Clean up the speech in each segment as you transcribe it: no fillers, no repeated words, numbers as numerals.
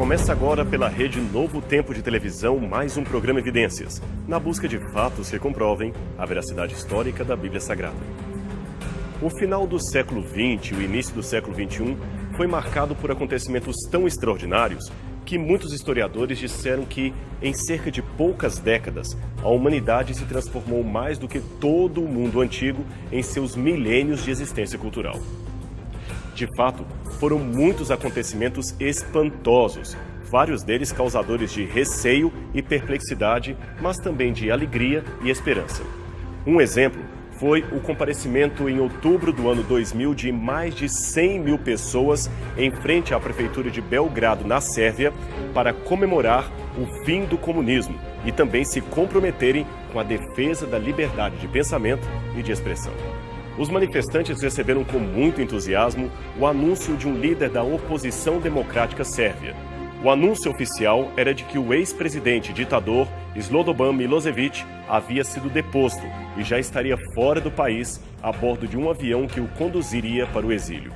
Começa agora pela rede Novo Tempo de Televisão mais um programa Evidências, na busca de fatos que comprovem a veracidade histórica da Bíblia Sagrada. O final do século XX e o início do século XXI foi marcado por acontecimentos tão extraordinários que muitos historiadores disseram que, em cerca de poucas décadas, a humanidade se transformou mais do que todo o mundo antigo em seus milênios de existência cultural. De fato, foram muitos acontecimentos espantosos, vários deles causadores de receio e perplexidade, mas também de alegria e esperança. Um exemplo foi o comparecimento em outubro do ano 2000 de mais de 100 mil pessoas em frente à prefeitura de Belgrado, na Sérvia, para comemorar o fim do comunismo e também se comprometerem com a defesa da liberdade de pensamento e de expressão. Os manifestantes receberam com muito entusiasmo o anúncio de um líder da oposição democrática sérvia. O anúncio oficial era de que o ex-presidente ditador Slobodan Milošević havia sido deposto e já estaria fora do país a bordo de um avião que o conduziria para o exílio.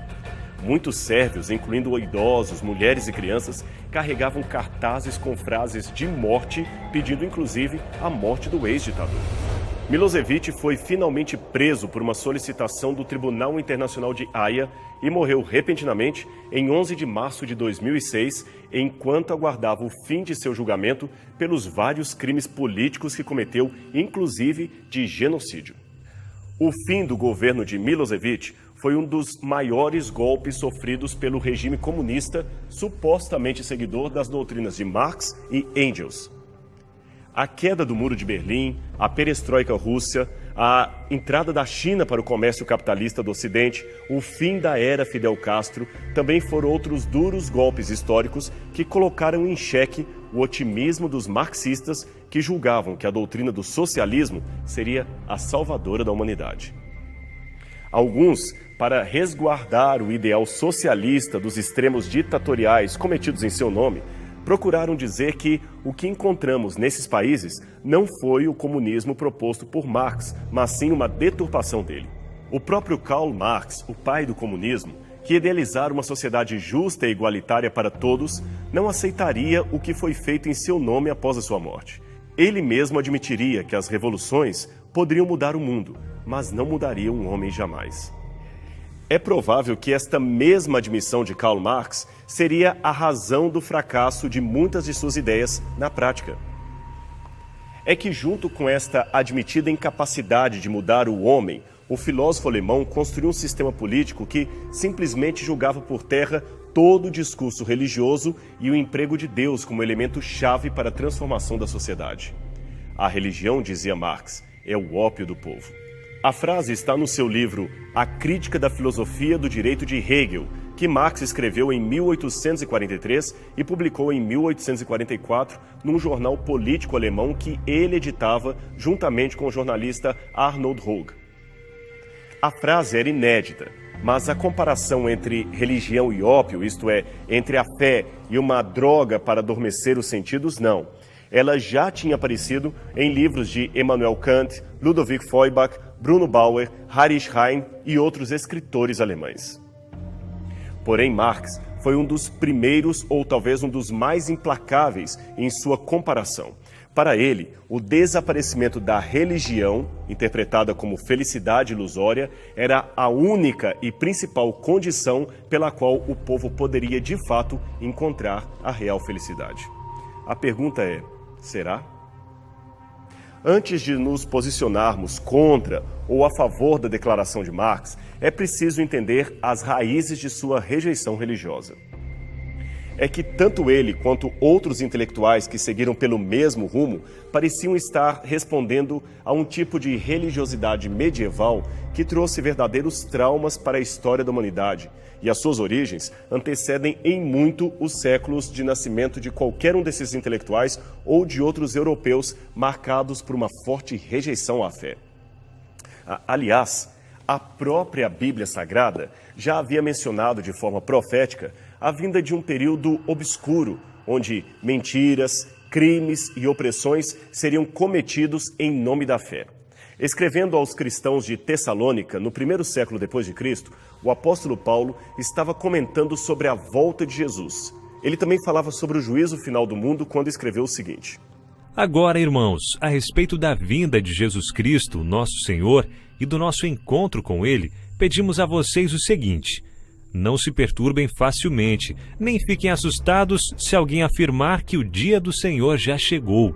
Muitos sérvios, incluindo idosos, mulheres e crianças, carregavam cartazes com frases de morte, pedindo inclusive a morte do ex-ditador. Milošević foi finalmente preso por uma solicitação do Tribunal Internacional de Haia e morreu repentinamente em 11 de março de 2006, enquanto aguardava o fim de seu julgamento pelos vários crimes políticos que cometeu, inclusive de genocídio. O fim do governo de Milošević foi um dos maiores golpes sofridos pelo regime comunista, supostamente seguidor das doutrinas de Marx e Engels. A queda do Muro de Berlim, a perestroika russa, a entrada da China para o comércio capitalista do Ocidente, o fim da era Fidel Castro, também foram outros duros golpes históricos que colocaram em xeque o otimismo dos marxistas que julgavam que a doutrina do socialismo seria a salvadora da humanidade. Alguns, para resguardar o ideal socialista dos extremos ditatoriais cometidos em seu nome, procuraram dizer que o que encontramos nesses países não foi o comunismo proposto por Marx, mas sim uma deturpação dele. O próprio Karl Marx, o pai do comunismo, que idealizara uma sociedade justa e igualitária para todos, não aceitaria o que foi feito em seu nome após a sua morte. Ele mesmo admitiria que as revoluções poderiam mudar o mundo, mas não mudariam um homem jamais. É provável que esta mesma admissão de Karl Marx seria a razão do fracasso de muitas de suas ideias na prática. É que, junto com esta admitida incapacidade de mudar o homem, o filósofo alemão construiu um sistema político que simplesmente julgava por terra todo o discurso religioso e o emprego de Deus como elemento-chave para a transformação da sociedade. A religião, dizia Marx, é o ópio do povo. A frase está no seu livro A Crítica da Filosofia do Direito de Hegel, que Marx escreveu em 1843 e publicou em 1844 num jornal político alemão que ele editava juntamente com o jornalista Arnold Rogge. A frase era inédita, mas a comparação entre religião e ópio, isto é, entre a fé e uma droga para adormecer os sentidos, não. Ela já tinha aparecido em livros de Immanuel Kant, Ludwig Feuerbach, Bruno Bauer, Heinrich Heine e outros escritores alemães. Porém, Marx foi um dos primeiros, ou talvez um dos mais implacáveis em sua comparação. Para ele, o desaparecimento da religião, interpretada como felicidade ilusória, era a única e principal condição pela qual o povo poderia, de fato, encontrar a real felicidade. A pergunta é: será? Antes de nos posicionarmos contra ou a favor da declaração de Marx, é preciso entender as raízes de sua rejeição religiosa. É que tanto ele quanto outros intelectuais que seguiram pelo mesmo rumo pareciam estar respondendo a um tipo de religiosidade medieval que trouxe verdadeiros traumas para a história da humanidade, e as suas origens antecedem em muito os séculos de nascimento de qualquer um desses intelectuais ou de outros europeus marcados por uma forte rejeição à fé. Aliás, a própria Bíblia Sagrada já havia mencionado de forma profética a vinda de um período obscuro, onde mentiras, crimes e opressões seriam cometidos em nome da fé. Escrevendo aos cristãos de Tessalônica, no primeiro século depois de Cristo, o apóstolo Paulo estava comentando sobre a volta de Jesus. Ele também falava sobre o juízo final do mundo quando escreveu o seguinte: Agora, irmãos, a respeito da vinda de Jesus Cristo, nosso Senhor, e do nosso encontro com Ele, pedimos a vocês o seguinte: não se perturbem facilmente, nem fiquem assustados se alguém afirmar que o dia do Senhor já chegou.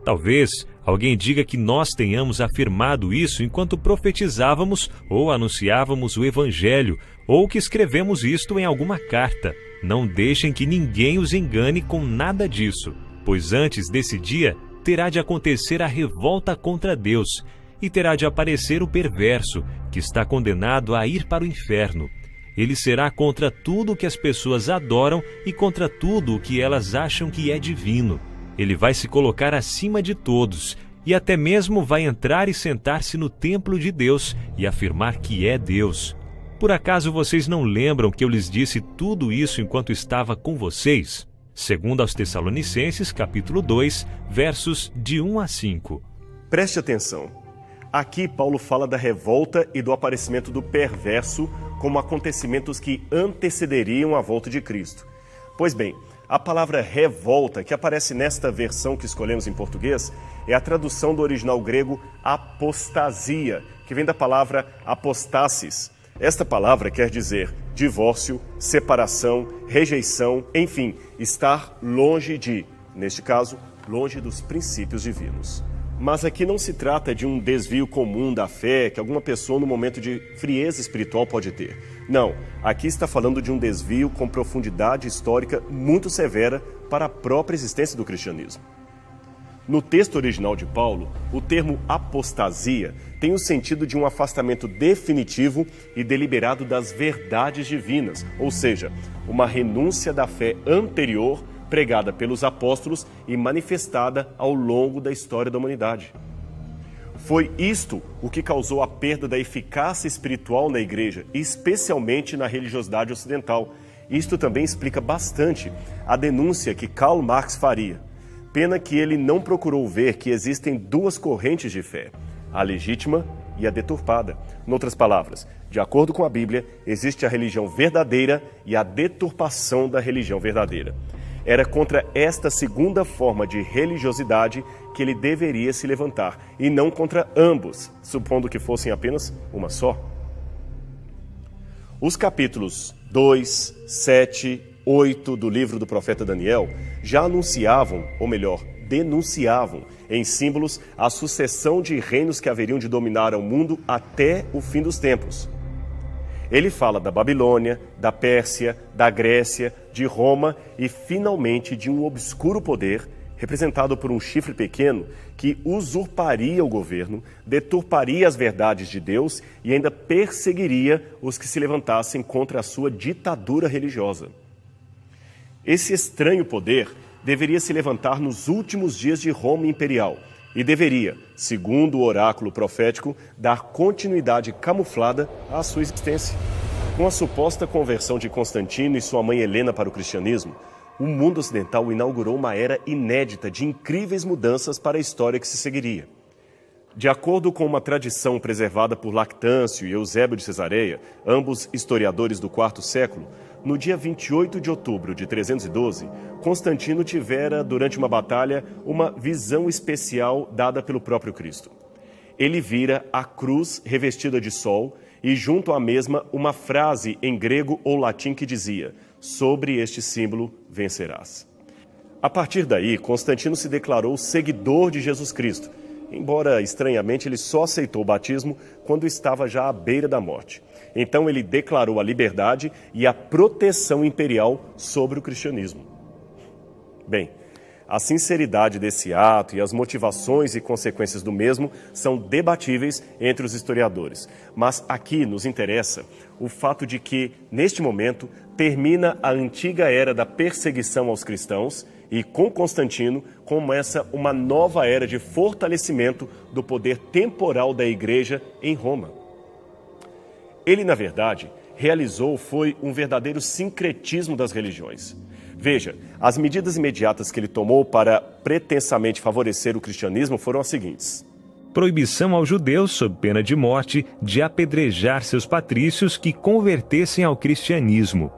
Talvez alguém diga que nós tenhamos afirmado isso enquanto profetizávamos ou anunciávamos o Evangelho, ou que escrevemos isto em alguma carta. Não deixem que ninguém os engane com nada disso, pois antes desse dia terá de acontecer a revolta contra Deus, e terá de aparecer o perverso, que está condenado a ir para o inferno. Ele será contra tudo o que as pessoas adoram e contra tudo o que elas acham que é divino. Ele vai se colocar acima de todos, e até mesmo vai entrar e sentar-se no templo de Deus e afirmar que é Deus. Por acaso vocês não lembram que eu lhes disse tudo isso enquanto estava com vocês? Segundo aos Tessalonicenses, capítulo 2, versos de 1 a 5. Preste atenção. Aqui Paulo fala da revolta e do aparecimento do perverso como acontecimentos que antecederiam a volta de Cristo. Pois bem, a palavra revolta, que aparece nesta versão que escolhemos em português, é a tradução do original grego apostasia, que vem da palavra apostasis. Esta palavra quer dizer divórcio, separação, rejeição, enfim, estar longe de, neste caso, longe dos princípios divinos. Mas aqui não se trata de um desvio comum da fé que alguma pessoa no momento de frieza espiritual pode ter. Não, aqui está falando de um desvio com profundidade histórica muito severa para a própria existência do cristianismo. No texto original de Paulo, o termo apostasia tem o sentido de um afastamento definitivo e deliberado das verdades divinas, ou seja, uma renúncia da fé anterior pregada pelos apóstolos e manifestada ao longo da história da humanidade. Foi isto o que causou a perda da eficácia espiritual na igreja, especialmente na religiosidade ocidental. Isto também explica bastante a denúncia que Karl Marx faria. Pena que ele não procurou ver que existem duas correntes de fé, a legítima e a deturpada. Em outras palavras, de acordo com a Bíblia, existe a religião verdadeira e a deturpação da religião verdadeira. Era contra esta segunda forma de religiosidade que ele deveria se levantar, e não contra ambos, supondo que fossem apenas uma só. Os capítulos 2, 7, 8 do livro do profeta Daniel já anunciavam, ou melhor, denunciavam, em símbolos, a sucessão de reinos que haveriam de dominar o mundo até o fim dos tempos. Ele fala da Babilônia, da Pérsia, da Grécia, de Roma e, finalmente, de um obscuro poder, representado por um chifre pequeno, que usurparia o governo, deturparia as verdades de Deus e ainda perseguiria os que se levantassem contra a sua ditadura religiosa. Esse estranho poder deveria se levantar nos últimos dias de Roma imperial e deveria, segundo o oráculo profético, dar continuidade camuflada à sua existência. Com a suposta conversão de Constantino e sua mãe Helena para o cristianismo, o mundo ocidental inaugurou uma era inédita de incríveis mudanças para a história que se seguiria. De acordo com uma tradição preservada por Lactâncio e Eusébio de Cesareia, ambos historiadores do IV século, no dia 28 de outubro de 312, Constantino tivera, durante uma batalha, uma visão especial dada pelo próprio Cristo. Ele vira a cruz revestida de sol e, junto à mesma, uma frase em grego ou latim que dizia: "Sobre este símbolo vencerás". A partir daí, Constantino se declarou seguidor de Jesus Cristo, embora, estranhamente, ele só aceitou o batismo quando estava já à beira da morte. Então ele declarou a liberdade e a proteção imperial sobre o cristianismo. Bem, a sinceridade desse ato e as motivações e consequências do mesmo são debatíveis entre os historiadores. Mas aqui nos interessa o fato de que, neste momento, termina a antiga era da perseguição aos cristãos e, com Constantino, começa uma nova era de fortalecimento do poder temporal da Igreja em Roma. Ele, na verdade, foi um verdadeiro sincretismo das religiões. Veja, as medidas imediatas que ele tomou para pretensamente favorecer o cristianismo foram as seguintes: proibição aos judeus, sob pena de morte, de apedrejar seus patrícios que convertessem ao cristianismo.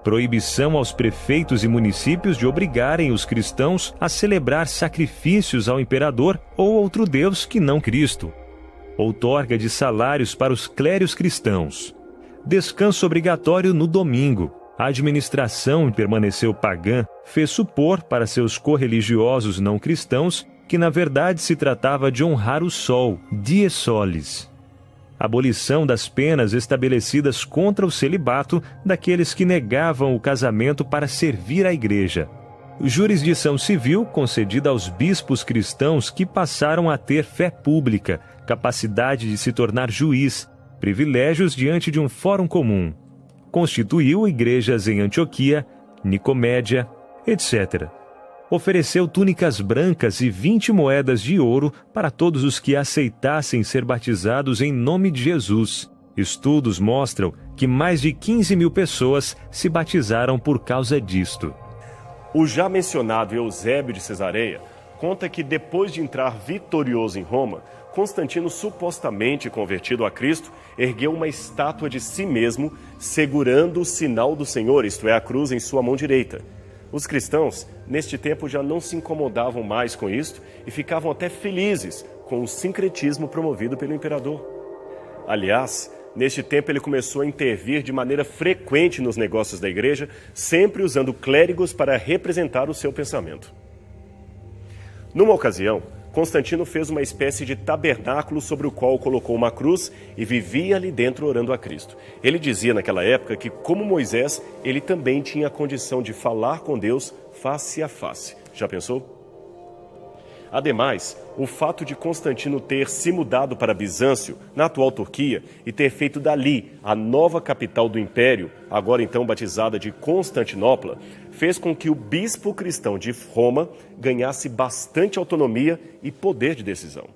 proibição aos prefeitos e municípios de obrigarem os cristãos a celebrar sacrifícios ao imperador ou outro deus que não Cristo. Outorga de salários para os clérigos cristãos. Descanso obrigatório no domingo. A administração permaneceu pagã, fez supor para seus correligiosos não cristãos que na verdade se tratava de honrar o sol, dies solis. Abolição das penas estabelecidas contra o celibato daqueles que negavam o casamento para servir à igreja. Jurisdição civil concedida aos bispos cristãos que passaram a ter fé pública, capacidade de se tornar juiz, privilégios diante de um fórum comum. Constituiu igrejas em Antioquia, Nicomédia, etc. Ofereceu túnicas brancas e 20 moedas de ouro para todos os que aceitassem ser batizados em nome de Jesus. Estudos mostram que mais de 15 mil pessoas se batizaram por causa disto. O já mencionado Eusébio de Cesareia conta que depois de entrar vitorioso em Roma, Constantino, supostamente convertido a Cristo, ergueu uma estátua de si mesmo, segurando o sinal do Senhor, isto é, a cruz, em sua mão direita. Os cristãos, neste tempo, já não se incomodavam mais com isto e ficavam até felizes com o sincretismo promovido pelo imperador. Aliás, neste tempo ele começou a intervir de maneira frequente nos negócios da igreja, sempre usando clérigos para representar o seu pensamento. Numa ocasião, Constantino fez uma espécie de tabernáculo sobre o qual colocou uma cruz e vivia ali dentro orando a Cristo. Ele dizia naquela época que, como Moisés, ele também tinha a condição de falar com Deus face a face. Já pensou? Ademais, o fato de Constantino ter se mudado para Bizâncio, na atual Turquia, e ter feito dali a nova capital do Império, agora então batizada de Constantinopla, fez com que o bispo cristão de Roma ganhasse bastante autonomia e poder de decisão.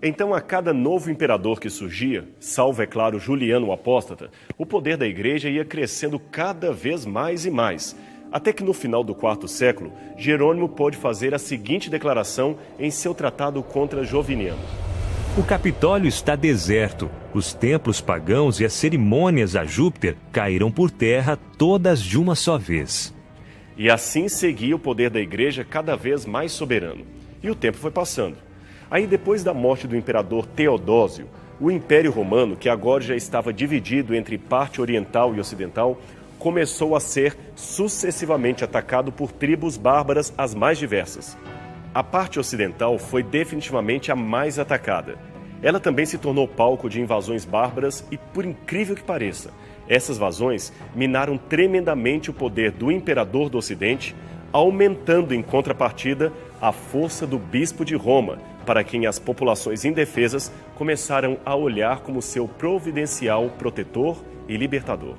Então, a cada novo imperador que surgia, salvo, é claro, Juliano o Apóstata, o poder da igreja ia crescendo cada vez mais e mais, até que no final do IV século, Jerônimo pôde fazer a seguinte declaração em seu tratado contra Joviniano. O Capitólio está deserto, os templos pagãos e as cerimônias a Júpiter caíram por terra todas de uma só vez. E assim seguia o poder da igreja cada vez mais soberano. E o tempo foi passando. Aí, depois da morte do imperador Teodósio, o Império Romano, que agora já estava dividido entre parte oriental e ocidental, começou a ser sucessivamente atacado por tribos bárbaras as mais diversas. A parte ocidental foi definitivamente a mais atacada. Ela também se tornou palco de invasões bárbaras e, por incrível que pareça, essas invasões minaram tremendamente o poder do imperador do Ocidente, aumentando em contrapartida a força do bispo de Roma, para quem as populações indefesas começaram a olhar como seu providencial protetor e libertador.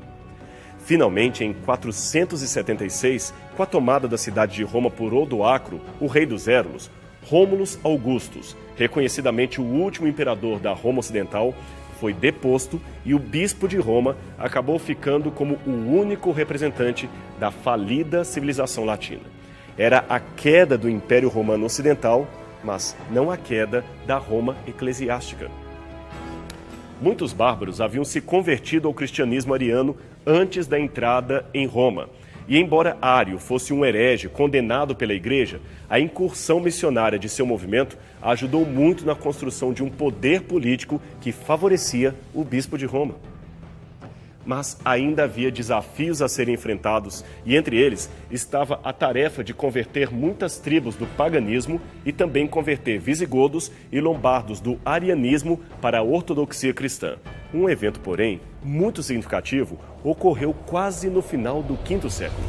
Finalmente, em 476, com a tomada da cidade de Roma por Odoacro, o rei dos Érulos, Rômulus Augustus, reconhecidamente o último imperador da Roma Ocidental, foi deposto e o bispo de Roma acabou ficando como o único representante da falida civilização latina. Era a queda do Império Romano Ocidental, mas não a queda da Roma eclesiástica. Muitos bárbaros haviam se convertido ao cristianismo ariano antes da entrada em Roma. E embora Ário fosse um herege condenado pela igreja, a incursão missionária de seu movimento ajudou muito na construção de um poder político que favorecia o bispo de Roma. Mas ainda havia desafios a serem enfrentados, e entre eles estava a tarefa de converter muitas tribos do paganismo e também converter visigodos e lombardos do arianismo para a ortodoxia cristã. Um evento, porém, muito significativo, ocorreu quase no final do V século.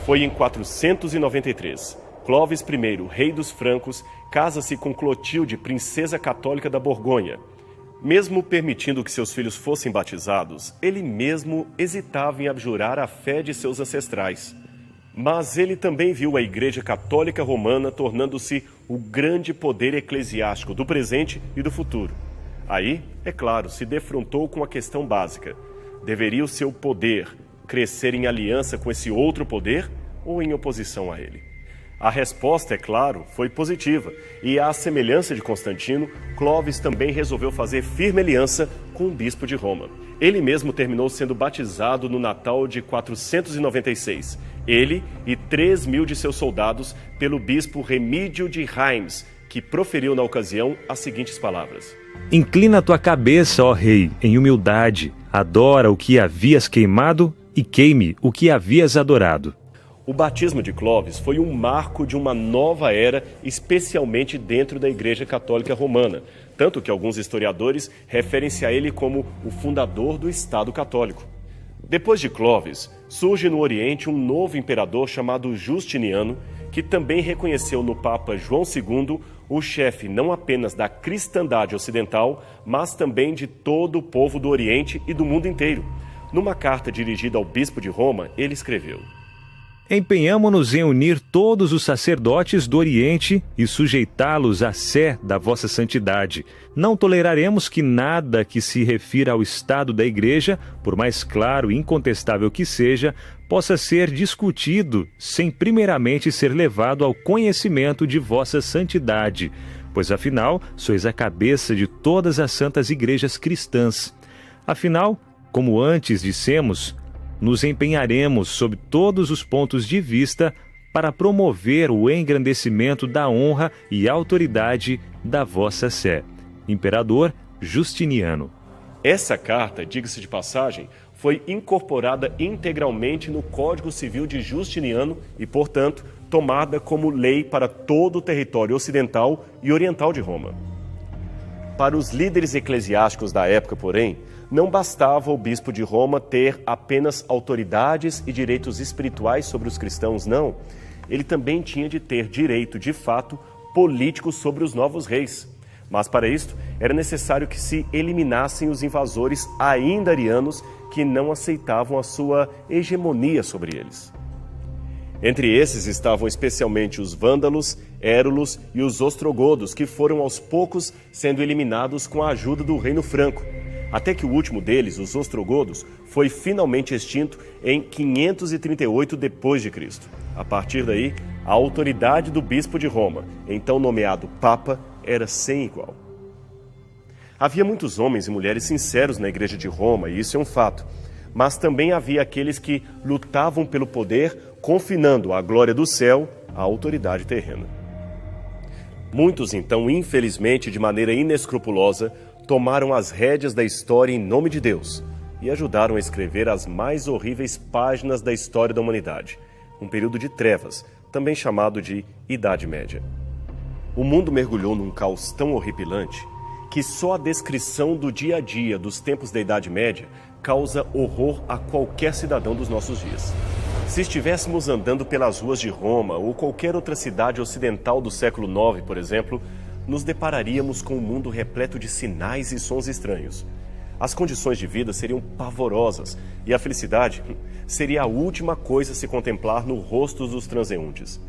Foi em 493. Clovis I, rei dos francos, casa-se com Clotilde, princesa católica da Borgonha. Mesmo permitindo que seus filhos fossem batizados, ele mesmo hesitava em abjurar a fé de seus ancestrais. Mas ele também viu a Igreja Católica Romana tornando-se o grande poder eclesiástico do presente e do futuro. Aí, é claro, se defrontou com a questão básica. Deveria o seu poder crescer em aliança com esse outro poder ou em oposição a ele? A resposta, é claro, foi positiva, e à semelhança de Constantino, Clovis também resolveu fazer firme aliança com o bispo de Roma. Ele mesmo terminou sendo batizado no Natal de 496, ele e 3.000 de seus soldados, pelo bispo Remídio de Reims, que proferiu na ocasião as seguintes palavras: Inclina tua cabeça, ó rei, em humildade, adora o que havias queimado e queime o que havias adorado. O batismo de Clovis foi um marco de uma nova era, especialmente dentro da Igreja Católica Romana, tanto que alguns historiadores referem-se a ele como o fundador do Estado Católico. Depois de Clovis, surge no Oriente um novo imperador chamado Justiniano, que também reconheceu no Papa João II o chefe não apenas da cristandade ocidental, mas também de todo o povo do Oriente e do mundo inteiro. Numa carta dirigida ao bispo de Roma, ele escreveu: Empenhamo-nos em unir todos os sacerdotes do Oriente e sujeitá-los à sé da vossa santidade. Não toleraremos que nada que se refira ao estado da Igreja, por mais claro e incontestável que seja, possa ser discutido sem primeiramente ser levado ao conhecimento de vossa santidade, pois afinal sois a cabeça de todas as santas igrejas cristãs. Afinal, como antes dissemos, nos empenharemos sob todos os pontos de vista para promover o engrandecimento da honra e autoridade da vossa sé. Imperador Justiniano. Essa carta, diga-se de passagem, foi incorporada integralmente no Código Civil de Justiniano e, portanto, tomada como lei para todo o território ocidental e oriental de Roma. Para os líderes eclesiásticos da época, porém, não bastava o bispo de Roma ter apenas autoridades e direitos espirituais sobre os cristãos, não. Ele também tinha de ter direito, de fato, político sobre os novos reis. Mas para isto, era necessário que se eliminassem os invasores ainda arianos que não aceitavam a sua hegemonia sobre eles. Entre esses estavam especialmente os vândalos, érulos e os ostrogodos, que foram aos poucos sendo eliminados com a ajuda do Reino Franco, até que o último deles, os ostrogodos, foi finalmente extinto em 538 d.C. A partir daí, a autoridade do bispo de Roma, então nomeado Papa, era sem igual. Havia muitos homens e mulheres sinceros na Igreja de Roma, e isso é um fato. Mas também havia aqueles que lutavam pelo poder, confinando a glória do céu à autoridade terrena. Muitos, então, infelizmente, de maneira inescrupulosa, tomaram as rédeas da história em nome de Deus e ajudaram a escrever as mais horríveis páginas da história da humanidade, um período de trevas, também chamado de Idade Média. O mundo mergulhou num caos tão horripilante que só a descrição do dia a dia dos tempos da Idade Média causa horror a qualquer cidadão dos nossos dias. Se estivéssemos andando pelas ruas de Roma ou qualquer outra cidade ocidental do século IX, por exemplo, nos depararíamos com um mundo repleto de sinais e sons estranhos. As condições de vida seriam pavorosas e a felicidade seria a última coisa a se contemplar no rosto dos transeuntes.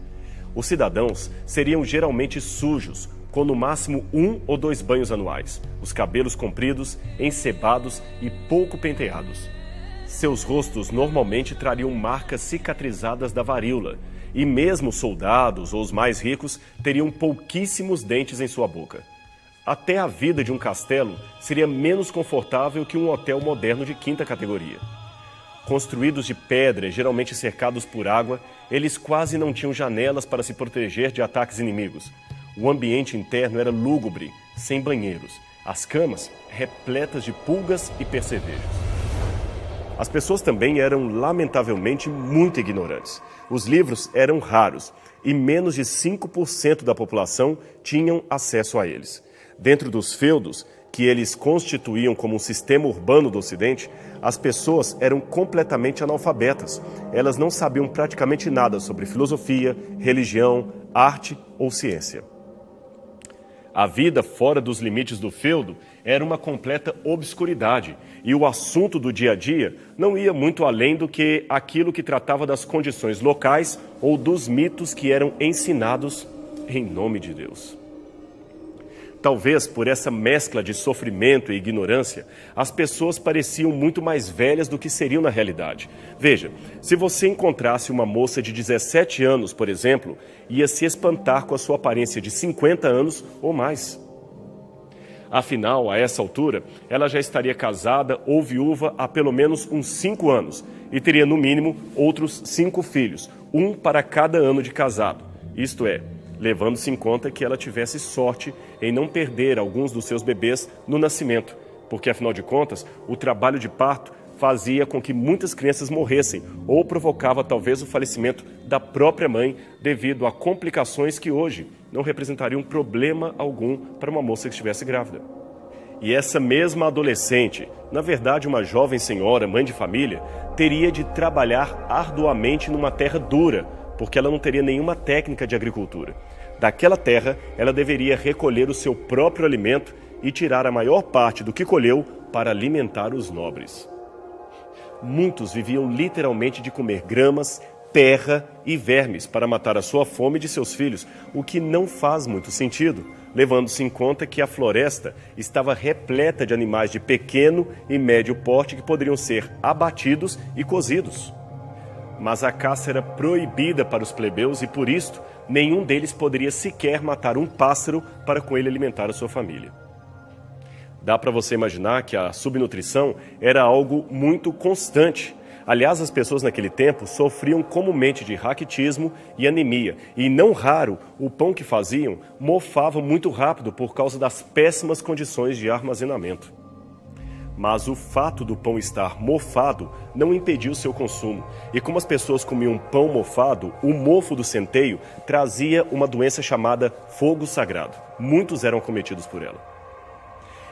Os cidadãos seriam geralmente sujos, com no máximo 1 ou 2 banhos anuais, os cabelos compridos, ensebados e pouco penteados. Seus rostos normalmente trariam marcas cicatrizadas da varíola, e mesmo soldados ou os mais ricos teriam pouquíssimos dentes em sua boca. Até a vida de um castelo seria menos confortável que um hotel moderno de 5ª categoria. Construídos de pedra e geralmente cercados por água, eles quase não tinham janelas para se proteger de ataques inimigos. O ambiente interno era lúgubre, sem banheiros. As camas repletas de pulgas e percevejos. As pessoas também eram, lamentavelmente, muito ignorantes. Os livros eram raros e menos de 5% da população tinham acesso a eles. Dentro dos feudos, que eles constituíam como um sistema urbano do Ocidente, as pessoas eram completamente analfabetas. Elas não sabiam praticamente nada sobre filosofia, religião, arte ou ciência. A vida fora dos limites do feudo era uma completa obscuridade e o assunto do dia a dia não ia muito além do que aquilo que tratava das condições locais ou dos mitos que eram ensinados em nome de Deus. Talvez por essa mescla de sofrimento e ignorância, as pessoas pareciam muito mais velhas do que seriam na realidade. Veja, se você encontrasse uma moça de 17 anos, por exemplo, ia se espantar com a sua aparência de 50 anos ou mais. Afinal, a essa altura, ela já estaria casada ou viúva há pelo menos uns 5 anos e teria, no mínimo, outros 5 filhos, um para cada ano de casado. Isto é, levando-se em conta que ela tivesse sorte em não perder alguns dos seus bebês no nascimento, porque, afinal de contas, o trabalho de parto fazia com que muitas crianças morressem ou provocava talvez o falecimento da própria mãe devido a complicações que hoje não representariam problema algum para uma moça que estivesse grávida. E essa mesma adolescente, na verdade uma jovem senhora, mãe de família, teria de trabalhar arduamente numa terra dura, porque ela não teria nenhuma técnica de agricultura. Daquela terra, ela deveria recolher o seu próprio alimento e tirar a maior parte do que colheu para alimentar os nobres. Muitos viviam literalmente de comer gramas, terra e vermes para matar a sua fome e de seus filhos, o que não faz muito sentido, levando-se em conta que a floresta estava repleta de animais de pequeno e médio porte que poderiam ser abatidos e cozidos. Mas a caça era proibida para os plebeus e, por isto, nenhum deles poderia sequer matar um pássaro para com ele alimentar a sua família. Dá para você imaginar que a subnutrição era algo muito constante. Aliás, as pessoas naquele tempo sofriam comumente de raquitismo e anemia, e não raro o pão que faziam mofava muito rápido por causa das péssimas condições de armazenamento. Mas o fato do pão estar mofado não impediu seu consumo. E como as pessoas comiam pão mofado, o mofo do centeio trazia uma doença chamada fogo sagrado. Muitos eram acometidos por ela.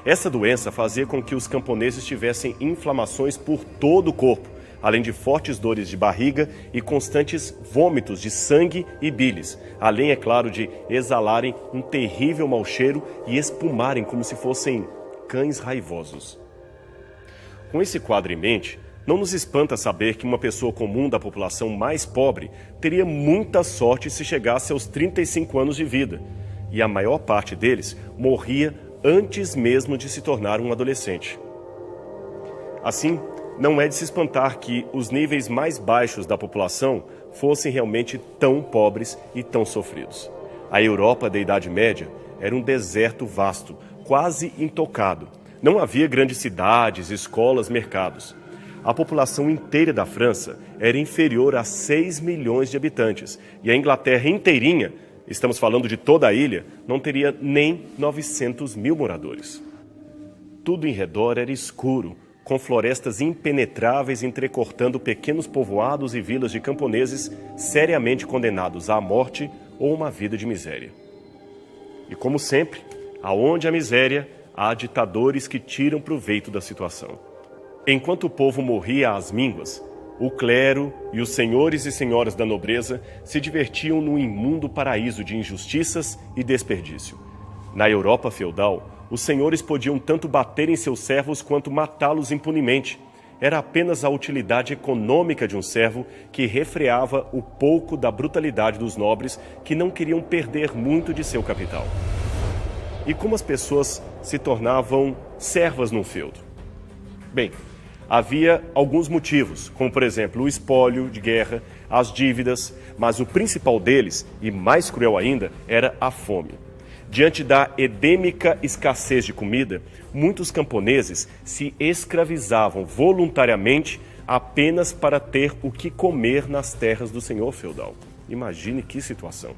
Essa doença fazia com que os camponeses tivessem inflamações por todo o corpo, além de fortes dores de barriga e constantes vômitos de sangue e bilis, além, é claro, de exalarem um terrível mau cheiro e espumarem como se fossem cães raivosos. Com esse quadro em mente, não nos espanta saber que uma pessoa comum da população mais pobre teria muita sorte se chegasse aos 35 anos de vida, e a maior parte deles morria antes mesmo de se tornar um adolescente. Assim, não é de se espantar que os níveis mais baixos da população fossem realmente tão pobres e tão sofridos. A Europa da Idade Média era um deserto vasto, quase intocado. Não havia grandes cidades, escolas, mercados. A população inteira da França era inferior a 6 milhões de habitantes. E a Inglaterra inteirinha, estamos falando de toda a ilha, não teria nem 900 mil moradores. Tudo em redor era escuro, com florestas impenetráveis entrecortando pequenos povoados e vilas de camponeses seriamente condenados à morte ou uma vida de miséria. E como sempre, aonde há miséria, há ditadores que tiram proveito da situação. Enquanto o povo morria às mínguas, o clero e os senhores e senhoras da nobreza se divertiam num imundo paraíso de injustiças e desperdício. Na Europa feudal, os senhores podiam tanto bater em seus servos quanto matá-los impunemente. Era apenas a utilidade econômica de um servo que refreava o pouco da brutalidade dos nobres que não queriam perder muito de seu capital. E como as pessoas se tornavam servas num feudo? Bem, havia alguns motivos, como por exemplo o espólio de guerra, as dívidas, mas o principal deles, e mais cruel ainda, era a fome. Diante da endêmica escassez de comida, muitos camponeses se escravizavam voluntariamente apenas para ter o que comer nas terras do senhor feudal. Imagine que situação.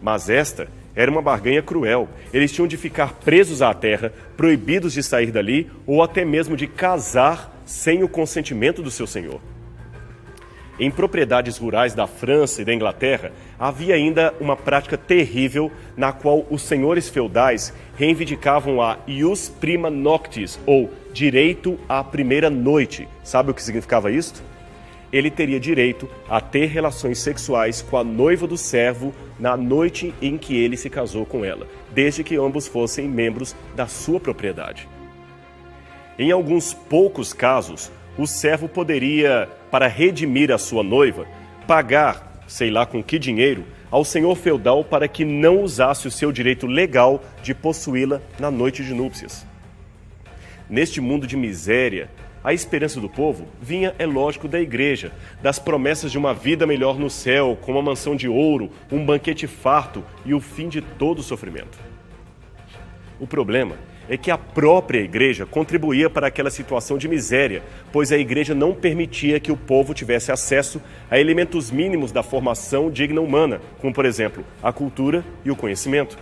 Mas esta era uma barganha cruel. Eles tinham de ficar presos à terra, proibidos de sair dali ou até mesmo de casar sem o consentimento do seu senhor. Em propriedades rurais da França e da Inglaterra, havia ainda uma prática terrível na qual os senhores feudais reivindicavam a ius prima noctis, ou direito à primeira noite. Sabe o que significava isto? Ele teria direito a ter relações sexuais com a noiva do servo na noite em que ele se casou com ela, desde que ambos fossem membros da sua propriedade. Em alguns poucos casos, o servo poderia, para redimir a sua noiva, pagar, sei lá com que dinheiro, ao senhor feudal para que não usasse o seu direito legal de possuí-la na noite de núpcias. Neste mundo de miséria, a esperança do povo vinha, é lógico, da igreja, das promessas de uma vida melhor no céu, com uma mansão de ouro, um banquete farto e o fim de todo sofrimento. O problema é que a própria igreja contribuía para aquela situação de miséria, pois a igreja não permitia que o povo tivesse acesso a elementos mínimos da formação digna humana, como, por exemplo, a cultura e o conhecimento.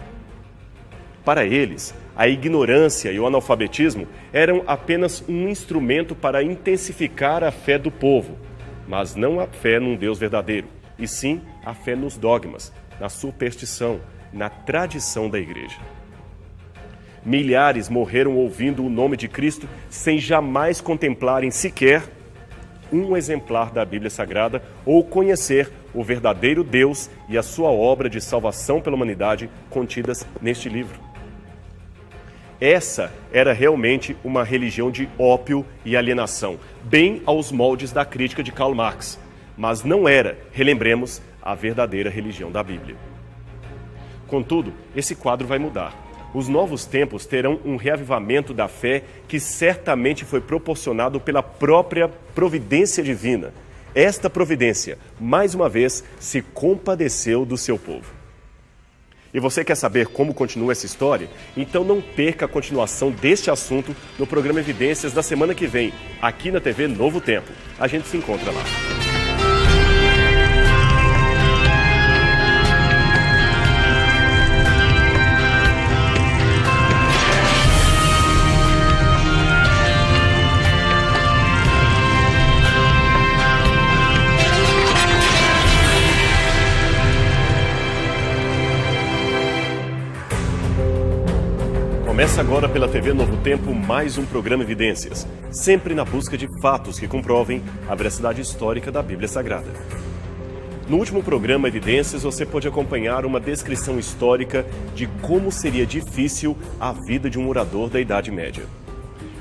Para eles, a ignorância e o analfabetismo eram apenas um instrumento para intensificar a fé do povo, mas não a fé num Deus verdadeiro, e sim a fé nos dogmas, na superstição, na tradição da igreja. Milhares morreram ouvindo o nome de Cristo sem jamais contemplarem sequer um exemplar da Bíblia Sagrada ou conhecer o verdadeiro Deus e a sua obra de salvação pela humanidade contidas neste livro. Essa era realmente uma religião de ópio e alienação, bem aos moldes da crítica de Karl Marx, mas não era, relembremos, a verdadeira religião da Bíblia. Contudo, esse quadro vai mudar. Os novos tempos terão um reavivamento da fé que certamente foi proporcionado pela própria providência divina. Esta providência, mais uma vez, se compadeceu do seu povo. E você quer saber como continua essa história? Então não perca a continuação deste assunto no programa Evidências da semana que vem, aqui na TV Novo Tempo. A gente se encontra lá. Começa agora pela TV Novo Tempo mais um programa Evidências, sempre na busca de fatos que comprovem a veracidade histórica da Bíblia Sagrada. No último programa Evidências, você pôde acompanhar uma descrição histórica de como seria difícil a vida de um orador da Idade Média.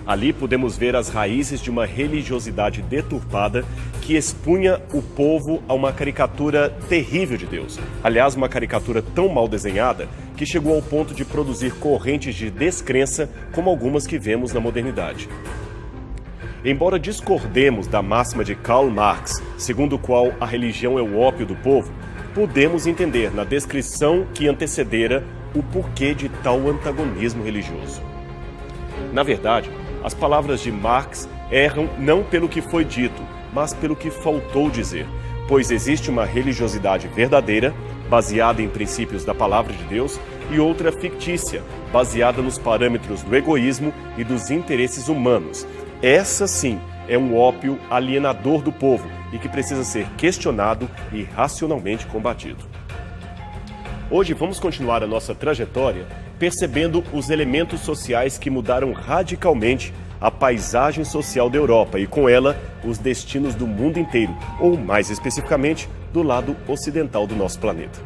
Ali podemos ver as raízes de uma religiosidade deturpada que expunha o povo a uma caricatura terrível de Deus. Aliás, uma caricatura tão mal desenhada que chegou ao ponto de produzir correntes de descrença como algumas que vemos na modernidade. Embora discordemos da máxima de Karl Marx, segundo o qual a religião é o ópio do povo, podemos entender na descrição que antecedera o porquê de tal antagonismo religioso. Na verdade, as palavras de Marx erram não pelo que foi dito, mas pelo que faltou dizer, pois existe uma religiosidade verdadeira, baseada em princípios da palavra de Deus, e outra fictícia, baseada nos parâmetros do egoísmo e dos interesses humanos. Essa sim é um ópio alienador do povo e que precisa ser questionado e racionalmente combatido. Hoje vamos continuar a nossa trajetória percebendo os elementos sociais que mudaram radicalmente a paisagem social da Europa e, com ela, os destinos do mundo inteiro, ou mais especificamente, do lado ocidental do nosso planeta.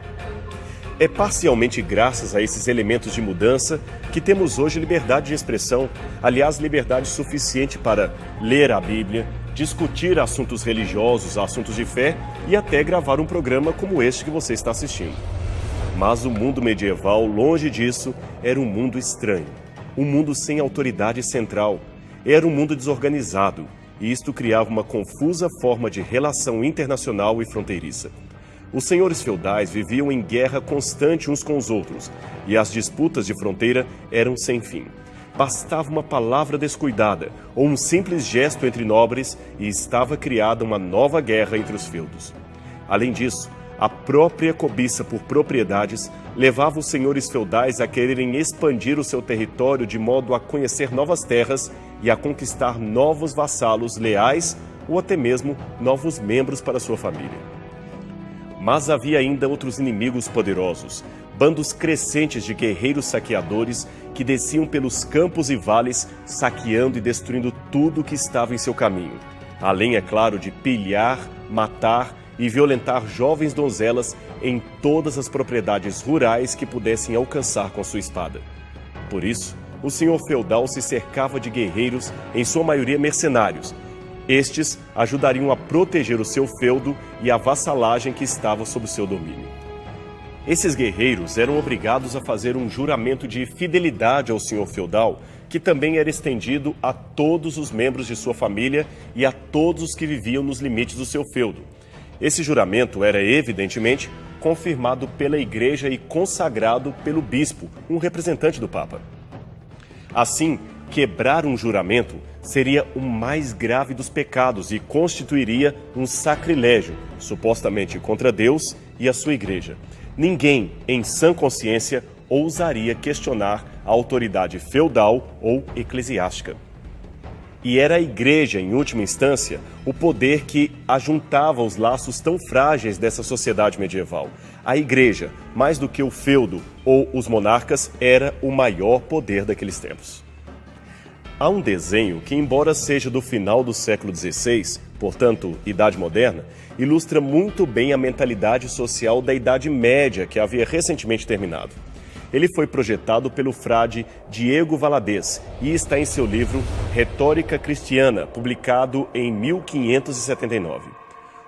É parcialmente graças a esses elementos de mudança que temos hoje liberdade de expressão, aliás, liberdade suficiente para ler a Bíblia, discutir assuntos religiosos, assuntos de fé e até gravar um programa como este que você está assistindo. Mas o mundo medieval, longe disso, era um mundo estranho, um mundo sem autoridade central, era um mundo desorganizado, e isto criava uma confusa forma de relação internacional e fronteiriça. Os senhores feudais viviam em guerra constante uns com os outros, e as disputas de fronteira eram sem fim. Bastava uma palavra descuidada ou um simples gesto entre nobres e estava criada uma nova guerra entre os feudos. Além disso, a própria cobiça por propriedades levava os senhores feudais a quererem expandir o seu território de modo a conhecer novas terras e a conquistar novos vassalos leais ou até mesmo novos membros para sua família. Mas havia ainda outros inimigos poderosos, bandos crescentes de guerreiros saqueadores que desciam pelos campos e vales, saqueando e destruindo tudo que estava em seu caminho. Além, é claro, de pilhar, matar e violentar jovens donzelas em todas as propriedades rurais que pudessem alcançar com sua espada. Por isso, o senhor feudal se cercava de guerreiros, em sua maioria mercenários. Estes ajudariam a proteger o seu feudo e a vassalagem que estava sob seu domínio. Esses guerreiros eram obrigados a fazer um juramento de fidelidade ao senhor feudal, que também era estendido a todos os membros de sua família e a todos os que viviam nos limites do seu feudo. Esse juramento era, evidentemente, confirmado pela Igreja e consagrado pelo bispo, um representante do Papa. Assim, quebrar um juramento seria o mais grave dos pecados e constituiria um sacrilégio, supostamente contra Deus e a sua Igreja. Ninguém, em sã consciência, ousaria questionar a autoridade feudal ou eclesiástica. E era a Igreja, em última instância, o poder que ajuntava os laços tão frágeis dessa sociedade medieval. A Igreja, mais do que o feudo ou os monarcas, era o maior poder daqueles tempos. Há um desenho que, embora seja do final do século XVI, portanto, Idade Moderna, ilustra muito bem a mentalidade social da Idade Média, que havia recentemente terminado. Ele foi projetado pelo frade Diego Valadez e está em seu livro Retórica Cristiana, publicado em 1579.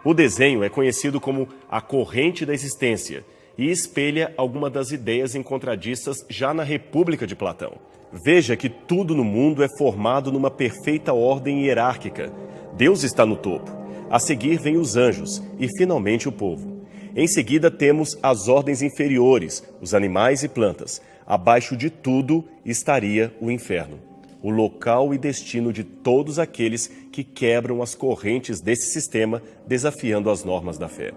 O desenho é conhecido como A Corrente da Existência e espelha algumas das ideias encontradistas já na República de Platão. Veja que tudo no mundo é formado numa perfeita ordem hierárquica. Deus está no topo. A seguir vêm os anjos e, finalmente, o povo. Em seguida, temos as ordens inferiores, os animais e plantas. Abaixo de tudo estaria o inferno, o local e destino de todos aqueles que quebram as correntes desse sistema, desafiando as normas da fé.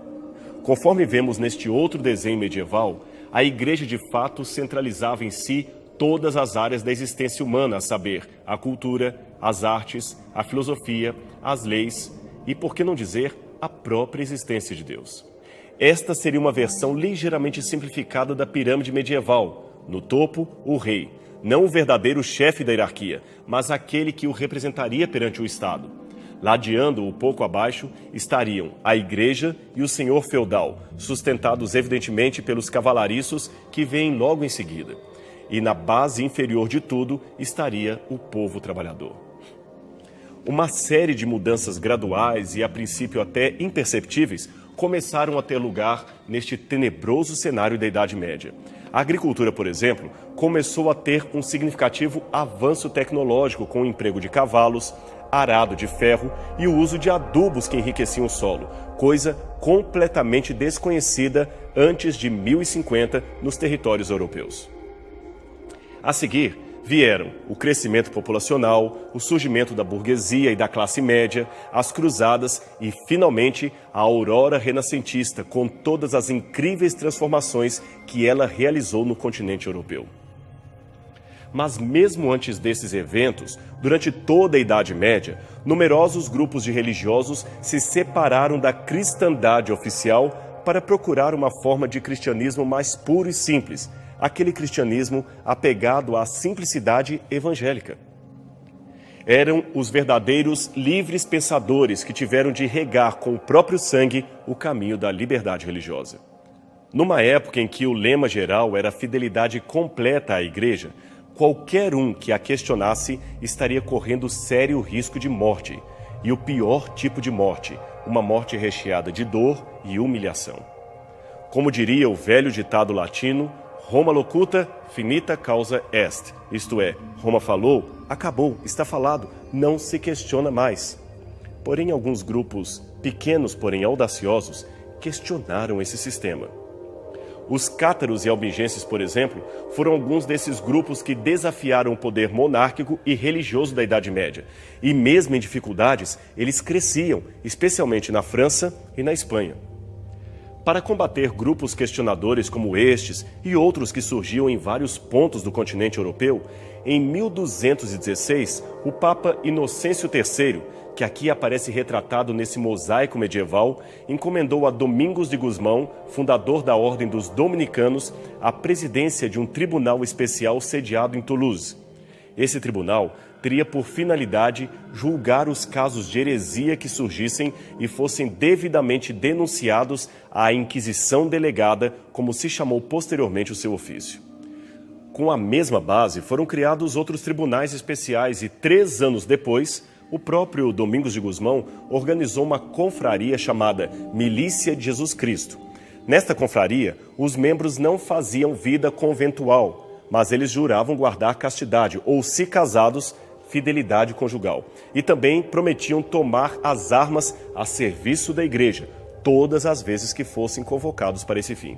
Conforme vemos neste outro desenho medieval, a Igreja de fato centralizava em si todas as áreas da existência humana, a saber, a cultura, as artes, a filosofia, as leis e, por que não dizer, a própria existência de Deus. Esta seria uma versão ligeiramente simplificada da pirâmide medieval. No topo, o rei, não o verdadeiro chefe da hierarquia, mas aquele que o representaria perante o Estado. Ladeando um pouco abaixo estariam a igreja e o senhor feudal, sustentados evidentemente pelos cavalariços que vêm logo em seguida. E na base inferior de tudo estaria o povo trabalhador. Uma série de mudanças graduais e a princípio até imperceptíveis começaram a ter lugar neste tenebroso cenário da Idade Média. A agricultura, por exemplo, começou a ter um significativo avanço tecnológico com o emprego de cavalos, arado de ferro e o uso de adubos que enriqueciam o solo, coisa completamente desconhecida antes de 1050 nos territórios europeus. A seguir, vieram o crescimento populacional, o surgimento da burguesia e da classe média, as cruzadas e, finalmente, a aurora renascentista, com todas as incríveis transformações que ela realizou no continente europeu. Mas mesmo antes desses eventos, durante toda a Idade Média, numerosos grupos de religiosos se separaram da cristandade oficial para procurar uma forma de cristianismo mais puro e simples, aquele cristianismo apegado à simplicidade evangélica. Eram os verdadeiros livres pensadores que tiveram de regar com o próprio sangue o caminho da liberdade religiosa. Numa época em que o lema geral era a fidelidade completa à Igreja, qualquer um que a questionasse estaria correndo sério risco de morte, e o pior tipo de morte, uma morte recheada de dor e humilhação. Como diria o velho ditado latino, Roma locuta, finita causa est. Isto é, Roma falou, acabou, está falado, não se questiona mais. Porém, alguns grupos, pequenos porém audaciosos, questionaram esse sistema. Os cátaros e albigenses, por exemplo, foram alguns desses grupos que desafiaram o poder monárquico e religioso da Idade Média. E mesmo em dificuldades, eles cresciam, especialmente na França e na Espanha. Para combater grupos questionadores como estes e outros que surgiam em vários pontos do continente europeu, em 1216, o Papa Inocêncio III, que aqui aparece retratado nesse mosaico medieval, encomendou a Domingos de Gusmão, fundador da Ordem dos Dominicanos, a presidência de um tribunal especial sediado em Toulouse. Esse tribunal teria por finalidade julgar os casos de heresia que surgissem e fossem devidamente denunciados à Inquisição Delegada, como se chamou posteriormente o seu ofício. Com a mesma base, foram criados outros tribunais especiais e, 3 anos depois, o próprio Domingos de Gusmão organizou uma confraria chamada Milícia de Jesus Cristo. Nesta confraria, os membros não faziam vida conventual, mas eles juravam guardar castidade, ou, se casados, fidelidade conjugal. E também prometiam tomar as armas a serviço da igreja, todas as vezes que fossem convocados para esse fim.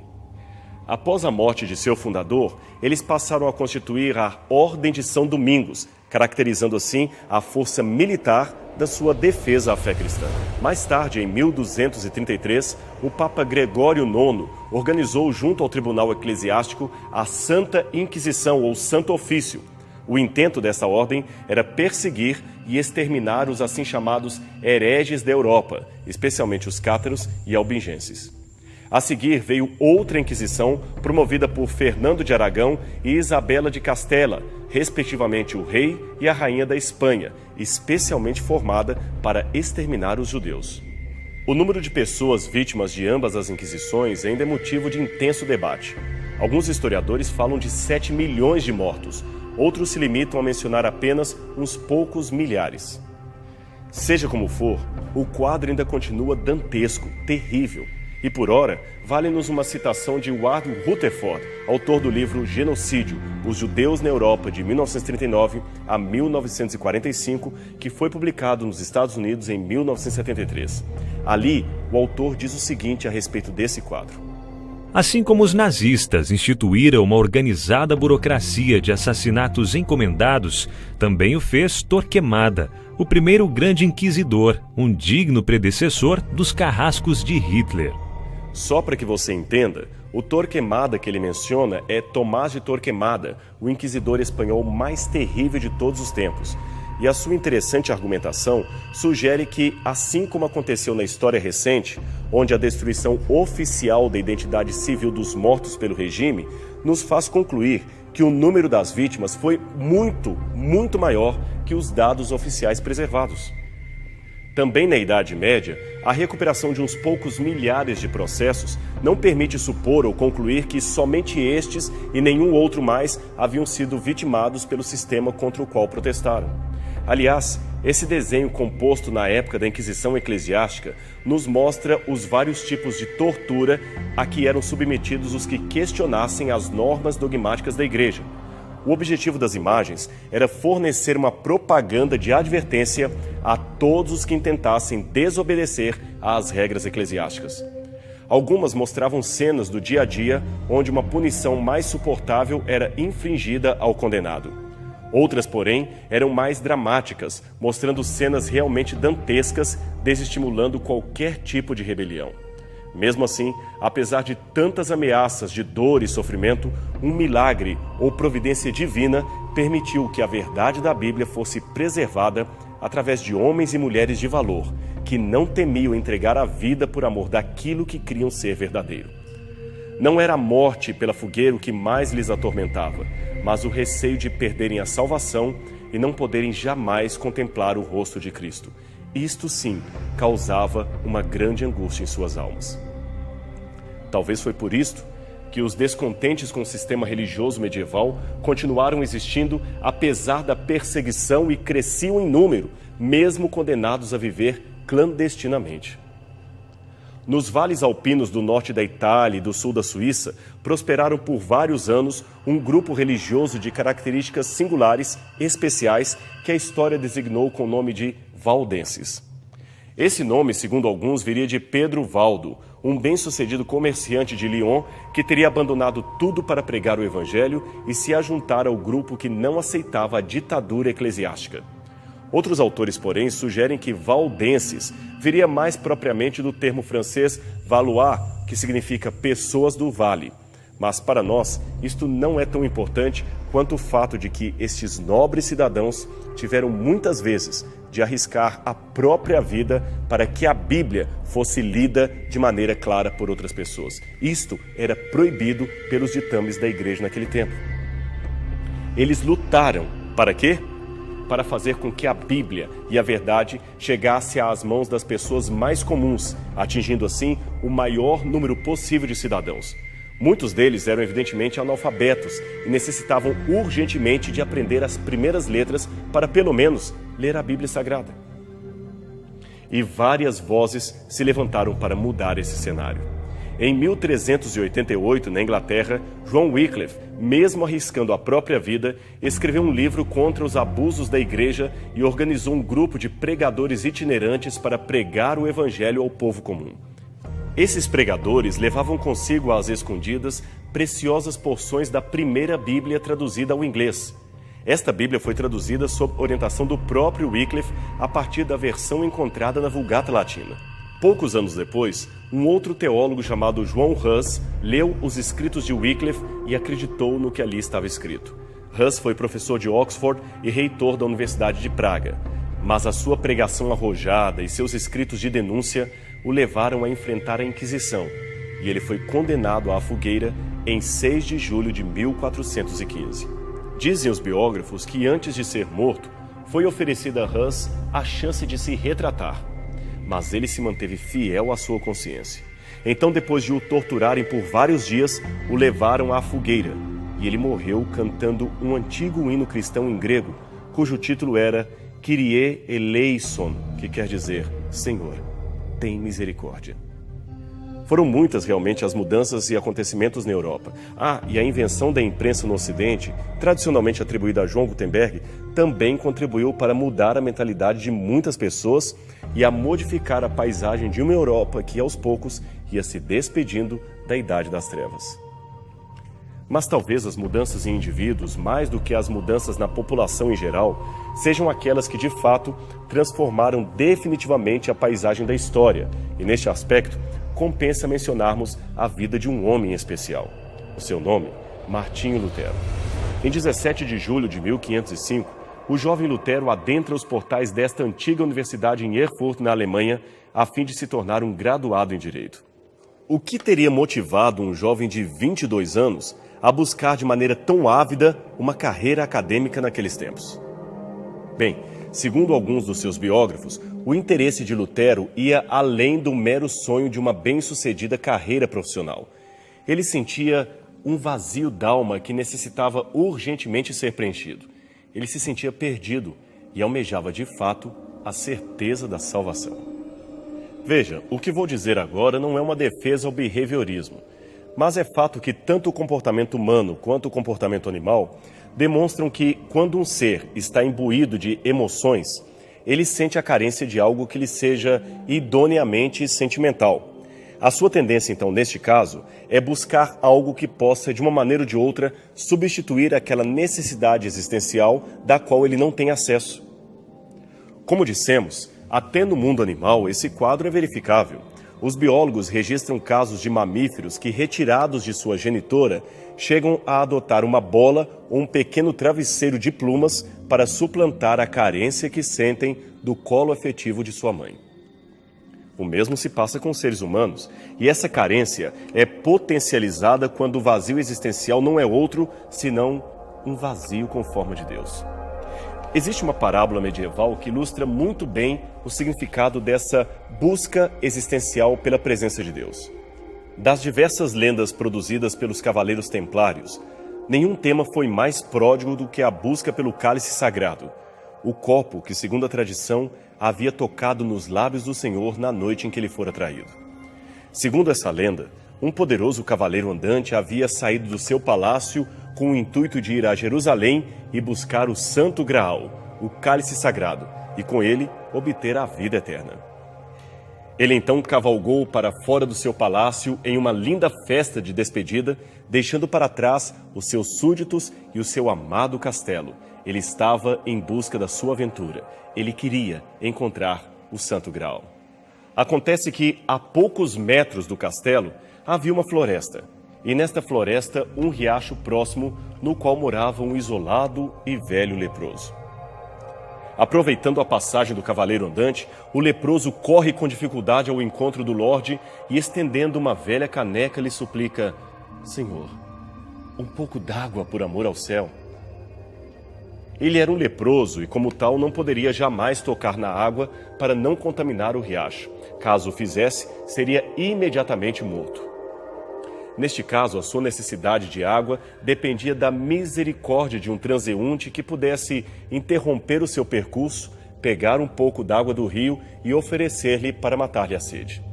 Após a morte de seu fundador, eles passaram a constituir a Ordem de São Domingos, caracterizando assim a força militar da sua defesa à fé cristã. Mais tarde, em 1233, o Papa Gregório IX organizou junto ao Tribunal Eclesiástico a Santa Inquisição, ou Santo Ofício. O intento dessa ordem era perseguir e exterminar os assim chamados hereges da Europa, especialmente os cátaros e albigenses. A seguir veio outra Inquisição, promovida por Fernando de Aragão e Isabela de Castela, respectivamente o rei e a rainha da Espanha, especialmente formada para exterminar os judeus. O número de pessoas vítimas de ambas as Inquisições ainda é motivo de intenso debate. Alguns historiadores falam de 7 milhões de mortos, outros se limitam a mencionar apenas uns poucos milhares. Seja como for, o quadro ainda continua dantesco, terrível. E por ora, vale-nos uma citação de Ward Rutherford, autor do livro Genocídio, Os Judeus na Europa, de 1939 a 1945, que foi publicado nos Estados Unidos em 1973. Ali, o autor diz o seguinte a respeito desse quadro. Assim como os nazistas instituíram uma organizada burocracia de assassinatos encomendados, também o fez Torquemada, o primeiro grande inquisidor, um digno predecessor dos carrascos de Hitler. Só para que você entenda, o Torquemada que ele menciona é Tomás de Torquemada, o inquisidor espanhol mais terrível de todos os tempos. E a sua interessante argumentação sugere que, assim como aconteceu na história recente, onde a destruição oficial da identidade civil dos mortos pelo regime nos faz concluir que o número das vítimas foi muito maior que os dados oficiais preservados. Também na Idade Média, a recuperação de uns poucos milhares de processos não permite supor ou concluir que somente estes e nenhum outro mais haviam sido vitimados pelo sistema contra o qual protestaram. Aliás, esse desenho composto na época da Inquisição Eclesiástica nos mostra os vários tipos de tortura a que eram submetidos os que questionassem as normas dogmáticas da Igreja. O objetivo das imagens era fornecer uma propaganda de advertência a todos os que intentassem desobedecer às regras eclesiásticas. Algumas mostravam cenas do dia a dia onde uma punição mais suportável era infligida ao condenado. Outras, porém, eram mais dramáticas, mostrando cenas realmente dantescas, desestimulando qualquer tipo de rebelião. Mesmo assim, apesar de tantas ameaças de dor e sofrimento, um milagre ou providência divina permitiu que a verdade da Bíblia fosse preservada através de homens e mulheres de valor, que não temiam entregar a vida por amor daquilo que criam ser verdadeiro. Não era a morte pela fogueira o que mais lhes atormentava, mas o receio de perderem a salvação e não poderem jamais contemplar o rosto de Cristo. Isto sim causava uma grande angústia em suas almas. Talvez foi por isto que os descontentes com o sistema religioso medieval continuaram existindo apesar da perseguição e cresciam em número, mesmo condenados a viver clandestinamente. Nos vales alpinos do norte da Itália e do sul da Suíça, prosperaram por vários anos um grupo religioso de características singulares, especiais, que a história designou com o nome de valdenses. Esse nome, segundo alguns, viria de Pedro Valdo, um bem-sucedido comerciante de Lyon que teria abandonado tudo para pregar o evangelho e se ajuntar ao grupo que não aceitava a ditadura eclesiástica. Outros autores, porém, sugerem que valdenses viria mais propriamente do termo francês valois, que significa pessoas do vale. Mas para nós, isto não é tão importante quanto o fato de que estes nobres cidadãos tiveram muitas vezes de arriscar a própria vida para que a Bíblia fosse lida de maneira clara por outras pessoas. Isto era proibido pelos ditames da igreja naquele tempo. Eles lutaram para quê? Para fazer com que a Bíblia e a verdade chegasse às mãos das pessoas mais comuns, atingindo assim o maior número possível de cidadãos. Muitos deles eram evidentemente analfabetos e necessitavam urgentemente de aprender as primeiras letras para, pelo menos, ler a Bíblia Sagrada. E várias vozes se levantaram para mudar esse cenário. Em 1388, na Inglaterra, João Wycliffe, mesmo arriscando a própria vida, escreveu um livro contra os abusos da igreja e organizou um grupo de pregadores itinerantes para pregar o evangelho ao povo comum. Esses pregadores levavam consigo às escondidas preciosas porções da primeira Bíblia traduzida ao inglês. Esta Bíblia foi traduzida sob orientação do próprio Wycliffe a partir da versão encontrada na Vulgata Latina. Poucos anos depois, um outro teólogo chamado João Hus leu os escritos de Wycliffe e acreditou no que ali estava escrito. Hus foi professor de Oxford e reitor da Universidade de Praga, mas a sua pregação arrojada e seus escritos de denúncia o levaram a enfrentar a Inquisição, e ele foi condenado à fogueira em 6 de julho de 1415. Dizem os biógrafos que antes de ser morto, foi oferecida a Hus a chance de se retratar, mas ele se manteve fiel à sua consciência. Então, depois de o torturarem por vários dias, o levaram à fogueira, e ele morreu cantando um antigo hino cristão em grego, cujo título era Kyrie eleison, que quer dizer, Senhor, tem misericórdia. Foram muitas realmente as mudanças e acontecimentos na Europa. E a invenção da imprensa no Ocidente, tradicionalmente atribuída a João Gutenberg, também contribuiu para mudar a mentalidade de muitas pessoas e a modificar a paisagem de uma Europa que, aos poucos, ia se despedindo da Idade das Trevas. Mas talvez as mudanças em indivíduos, mais do que as mudanças na população em geral, sejam aquelas que, de fato, transformaram definitivamente a paisagem da história. E, neste aspecto, compensa mencionarmos a vida de um homem especial. O seu nome, Martinho Lutero. Em 17 de julho de 1505, o jovem Lutero adentra os portais desta antiga universidade em Erfurt, na Alemanha, a fim de se tornar um graduado em Direito. O que teria motivado um jovem de 22 anos a buscar de maneira tão ávida uma carreira acadêmica naqueles tempos? Bem, segundo alguns dos seus biógrafos, o interesse de Lutero ia além do mero sonho de uma bem-sucedida carreira profissional. Ele sentia um vazio d'alma que necessitava urgentemente ser preenchido. Ele se sentia perdido e almejava de fato a certeza da salvação. Veja, o que vou dizer agora não é uma defesa ao behaviorismo, mas é fato que tanto o comportamento humano quanto o comportamento animal demonstram que, quando um ser está imbuído de emoções, ele sente a carência de algo que lhe seja idoneamente sentimental. A sua tendência, então, neste caso, é buscar algo que possa, de uma maneira ou de outra, substituir aquela necessidade existencial da qual ele não tem acesso. Como dissemos, até no mundo animal esse quadro é verificável. Os biólogos registram casos de mamíferos que, retirados de sua genitora, chegam a adotar uma bola ou um pequeno travesseiro de plumas para suplantar a carência que sentem do colo afetivo de sua mãe. O mesmo se passa com os seres humanos, e essa carência é potencializada quando o vazio existencial não é outro senão um vazio com forma de Deus. Existe uma parábola medieval que ilustra muito bem o significado dessa busca existencial pela presença de Deus. Das diversas lendas produzidas pelos cavaleiros templários, nenhum tema foi mais pródigo do que a busca pelo cálice sagrado, o copo que, segundo a tradição, havia tocado nos lábios do Senhor na noite em que ele fora traído. Segundo essa lenda, um poderoso cavaleiro andante havia saído do seu palácio com o intuito de ir a Jerusalém e buscar o Santo Graal, o cálice sagrado, e com ele obter a vida eterna. Ele então cavalgou para fora do seu palácio em uma linda festa de despedida, deixando para trás os seus súditos e o seu amado castelo. Ele estava em busca da sua aventura. Ele queria encontrar o Santo Graal. Acontece que, a poucos metros do castelo, havia uma floresta. E nesta floresta, um riacho próximo, no qual morava um isolado e velho leproso. Aproveitando a passagem do cavaleiro andante, o leproso corre com dificuldade ao encontro do Lorde e, estendendo uma velha caneca, lhe suplica: Senhor, um pouco d'água por amor ao céu. Ele era um leproso e, como tal, não poderia jamais tocar na água para não contaminar o riacho. Caso o fizesse, seria imediatamente morto. Neste caso, a sua necessidade de água dependia da misericórdia de um transeunte que pudesse interromper o seu percurso, pegar um pouco d'água do rio e oferecer-lhe para matar-lhe a sede.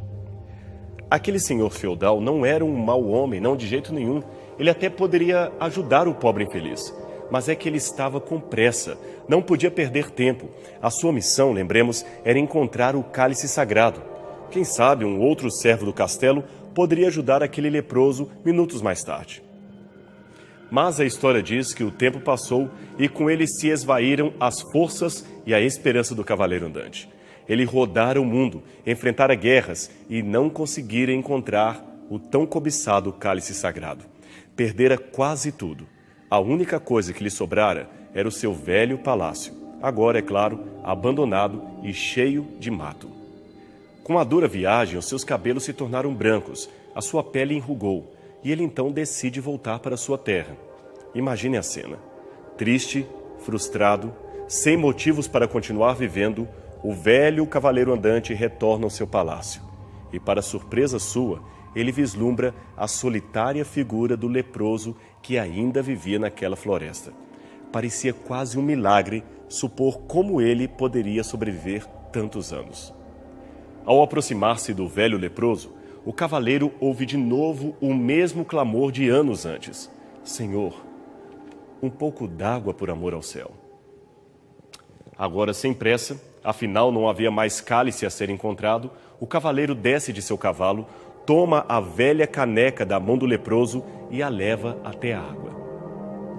Aquele senhor feudal não era um mau homem, não de jeito nenhum. Ele até poderia ajudar o pobre infeliz. Mas é que ele estava com pressa, não podia perder tempo. A sua missão, lembremos, era encontrar o cálice sagrado. Quem sabe um outro servo do castelo poderia ajudar aquele leproso minutos mais tarde. Mas a história diz que o tempo passou e com ele se esvaíram as forças e a esperança do cavaleiro andante. Ele rodara o mundo, enfrentara guerras e não conseguira encontrar o tão cobiçado cálice sagrado. Perdera quase tudo. A única coisa que lhe sobrara era o seu velho palácio, agora, é claro, abandonado e cheio de mato. Com a dura viagem, os seus cabelos se tornaram brancos, a sua pele enrugou, e ele então decide voltar para sua terra. Imagine a cena. Triste, frustrado, sem motivos para continuar vivendo, o velho cavaleiro andante retorna ao seu palácio. E, para surpresa sua, ele vislumbra a solitária figura do leproso que ainda vivia naquela floresta. Parecia quase um milagre supor como ele poderia sobreviver tantos anos. Ao aproximar-se do velho leproso, o cavaleiro ouve de novo o mesmo clamor de anos antes. Senhor, um pouco d'água por amor ao céu. Agora, sem pressa, afinal não havia mais cálice a ser encontrado, o cavaleiro desce de seu cavalo, toma a velha caneca da mão do leproso e a leva até a água.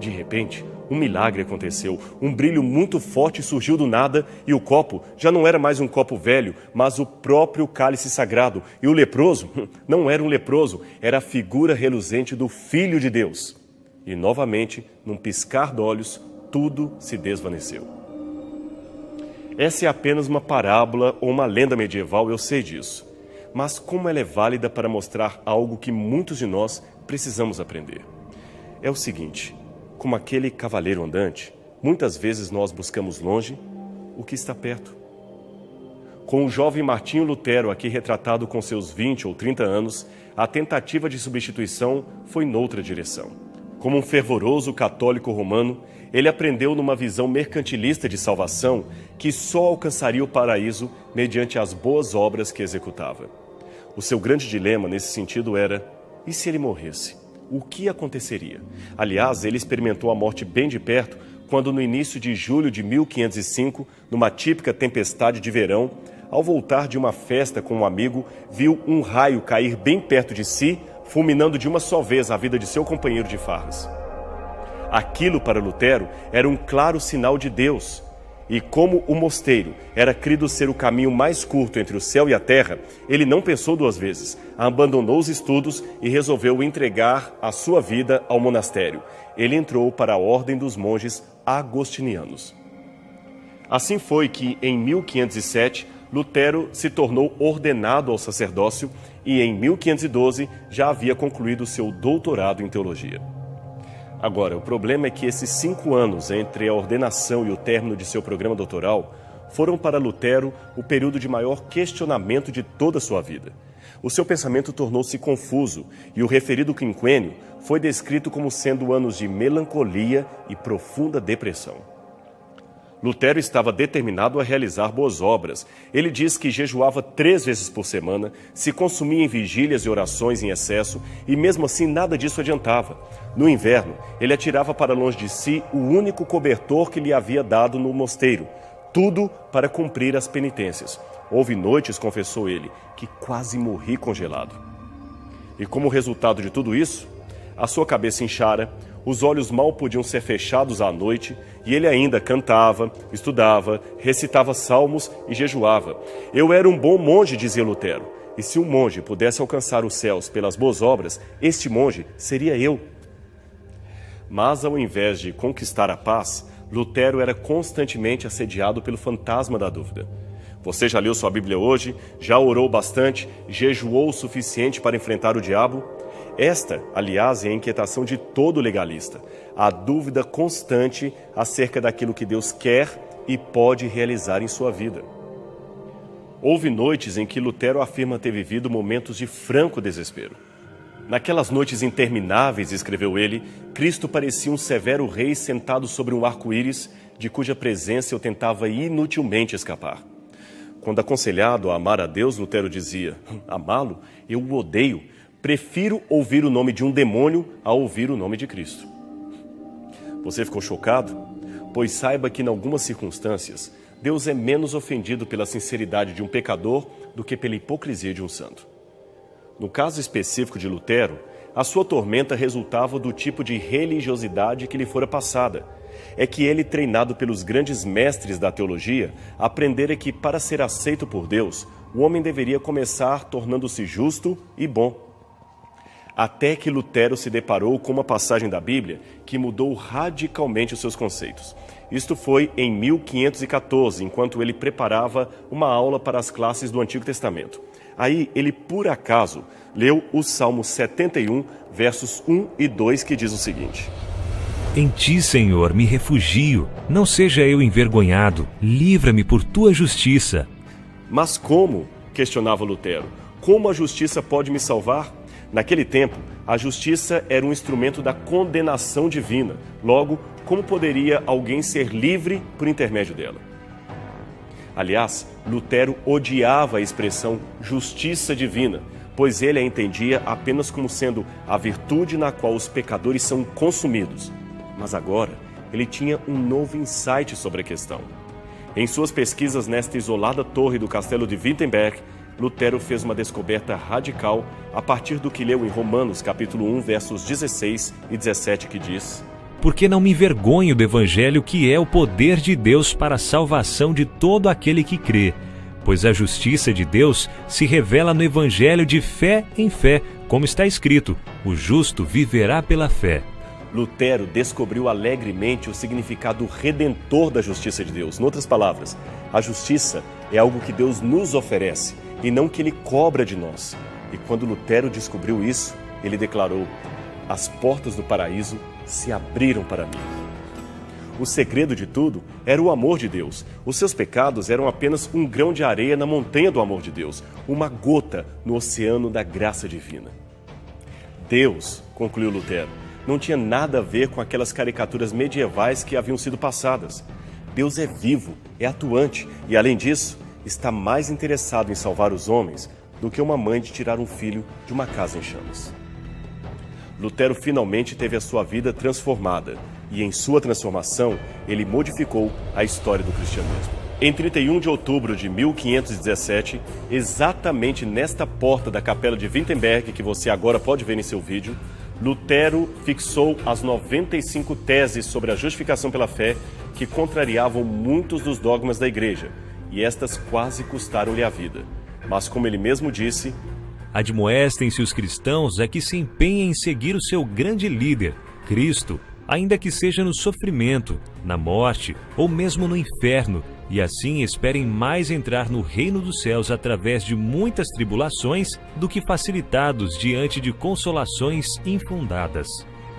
De repente, um milagre aconteceu. Um brilho muito forte surgiu do nada e o copo já não era mais um copo velho, mas o próprio cálice sagrado. E o leproso não era um leproso, era a figura reluzente do Filho de Deus. E novamente, num piscar de olhos, tudo se desvaneceu. Essa é apenas uma parábola ou uma lenda medieval, eu sei disso. Mas como ela é válida para mostrar algo que muitos de nós precisamos aprender? É o seguinte, como aquele cavaleiro andante, muitas vezes nós buscamos longe o que está perto. Com o jovem Martinho Lutero, aqui retratado com seus 20 ou 30 anos, a tentativa de substituição foi noutra direção. Como um fervoroso católico romano, ele aprendeu numa visão mercantilista de salvação que só alcançaria o paraíso mediante as boas obras que executava. O seu grande dilema nesse sentido era, e se ele morresse? O que aconteceria? Aliás, ele experimentou a morte bem de perto quando no início de julho de 1505, numa típica tempestade de verão, ao voltar de uma festa com um amigo, viu um raio cair bem perto de si, fulminando de uma só vez a vida de seu companheiro de farras. Aquilo, para Lutero, era um claro sinal de Deus. E como o mosteiro era crido ser o caminho mais curto entre o céu e a terra, ele não pensou duas vezes, abandonou os estudos e resolveu entregar a sua vida ao monastério. Ele entrou para a ordem dos monges agostinianos. Assim foi que, em 1507, Lutero se tornou ordenado ao sacerdócio e, em 1512, já havia concluído seu doutorado em teologia. Agora, o problema é que esses 5 anos entre a ordenação e o término de seu programa doutoral foram para Lutero o período de maior questionamento de toda a sua vida. O seu pensamento tornou-se confuso e o referido quinquênio foi descrito como sendo anos de melancolia e profunda depressão. Lutero estava determinado a realizar boas obras. Ele diz que jejuava 3 vezes por semana, se consumia em vigílias e orações em excesso, e mesmo assim nada disso adiantava. No inverno, ele atirava para longe de si o único cobertor que lhe havia dado no mosteiro, tudo para cumprir as penitências. Houve noites, confessou ele, que quase morri congelado. E como resultado de tudo isso, a sua cabeça inchara, os olhos mal podiam ser fechados à noite, e ele ainda cantava, estudava, recitava salmos e jejuava. Eu era um bom monge, dizia Lutero, e se um monge pudesse alcançar os céus pelas boas obras, este monge seria eu. Mas ao invés de conquistar a paz, Lutero era constantemente assediado pelo fantasma da dúvida. Você já leu sua Bíblia hoje? Já orou bastante? Jejuou o suficiente para enfrentar o diabo? Esta, aliás, é a inquietação de todo legalista, a dúvida constante acerca daquilo que Deus quer e pode realizar em sua vida. Houve noites em que Lutero afirma ter vivido momentos de franco desespero. Naquelas noites intermináveis, escreveu ele, Cristo parecia um severo rei sentado sobre um arco-íris, de cuja presença eu tentava inutilmente escapar. Quando aconselhado a amar a Deus, Lutero dizia: amá-lo? Eu o odeio. Prefiro ouvir o nome de um demônio a ouvir o nome de Cristo. Você ficou chocado? Pois saiba que, em algumas circunstâncias, Deus é menos ofendido pela sinceridade de um pecador do que pela hipocrisia de um santo. No caso específico de Lutero, a sua tormenta resultava do tipo de religiosidade que lhe fora passada. É que ele, treinado pelos grandes mestres da teologia, aprendera que, para ser aceito por Deus, o homem deveria começar tornando-se justo e bom. Até que Lutero se deparou com uma passagem da Bíblia que mudou radicalmente os seus conceitos. Isto foi em 1514, enquanto ele preparava uma aula para as classes do Antigo Testamento. Aí ele, por acaso, leu o Salmo 71, versos 1 e 2, que diz o seguinte: Em ti, Senhor, me refugio. Não seja eu envergonhado. Livra-me por tua justiça. Mas como? Questionava Lutero. Como a justiça pode me salvar? Naquele tempo, a justiça era um instrumento da condenação divina. Logo, como poderia alguém ser livre por intermédio dela? Aliás, Lutero odiava a expressão justiça divina, pois ele a entendia apenas como sendo a virtude na qual os pecadores são consumidos. Mas agora, ele tinha um novo insight sobre a questão. Em suas pesquisas nesta isolada torre do castelo de Wittenberg, Lutero fez uma descoberta radical a partir do que leu em Romanos, capítulo 1, versos 16 e 17, que diz: Porque não me envergonho do Evangelho, que é o poder de Deus para a salvação de todo aquele que crê. Pois a justiça de Deus se revela no Evangelho de fé em fé, como está escrito: o justo viverá pela fé. Lutero descobriu alegremente o significado redentor da justiça de Deus. Em outras palavras, a justiça é algo que Deus nos oferece e não que Ele cobra de nós. E quando Lutero descobriu isso, ele declarou: as portas do paraíso se abriram para mim. O segredo de tudo era o amor de Deus. Os seus pecados eram apenas um grão de areia na montanha do amor de Deus, uma gota no oceano da graça divina. Deus, concluiu Lutero, não tinha nada a ver com aquelas caricaturas medievais que haviam sido passadas. Deus é vivo, é atuante e, além disso, está mais interessado em salvar os homens do que uma mãe de tirar um filho de uma casa em chamas. Lutero finalmente teve a sua vida transformada e, em sua transformação, ele modificou a história do cristianismo. Em 31 de outubro de 1517, exatamente nesta porta da capela de Wittenberg, que você agora pode ver em seu vídeo, Lutero fixou as 95 teses sobre a justificação pela fé que contrariavam muitos dos dogmas da igreja, e estas quase custaram-lhe a vida. Mas, como ele mesmo disse, admoestem-se os cristãos a que se empenhem em seguir o seu grande líder, Cristo, ainda que seja no sofrimento, na morte ou mesmo no inferno, e assim esperem mais entrar no reino dos céus através de muitas tribulações do que facilitados diante de consolações infundadas.